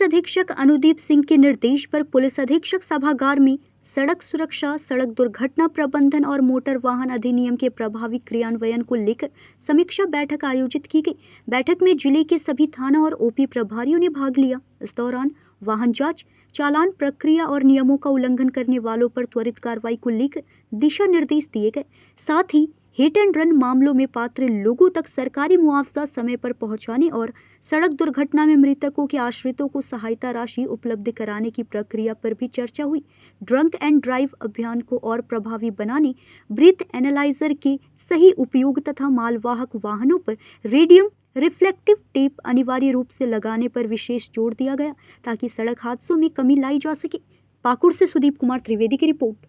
Police अधीक्षक अनुदीप सिंह के निर्देश पर पुलिस अधीक्षक सभागार में सड़क सुरक्षा, सड़क दुर्घटना प्रबंधन और मोटर वाहन अधिनियम के प्रभावी क्रियान्वयन को लेकर समीक्षा बैठक आयोजित की गई। बैठक में जिले के सभी थाना और ओपी प्रभारियों ने भाग लिया। इस दौरान वाहन जांच, चालान प्रक्रिया और नियमों का उल्लंघन करने वालों पर त्वरित कार्रवाई को लेकर दिशा निर्देश दिए गए। साथ ही हिट एंड रन मामलों में पात्र लोगों तक सरकारी मुआवजा समय पर पहुंचाने और सड़क दुर्घटना में मृतकों के आश्रितों को सहायता राशि उपलब्ध कराने की प्रक्रिया पर भी चर्चा हुई। ड्रंक एंड ड्राइव अभियान को और प्रभावी बनाने, ब्रीथ एनालाइजर के सही उपयोग तथा मालवाहक वाहनों पर रेडियम रिफ्लेक्टिव टेप अनिवार्य रूप से लगाने पर विशेष जोर दिया गया ताकि सड़क हादसों में कमी लाई जा सके। पाकुड़ से सुदीप कुमार त्रिवेदी की रिपोर्ट।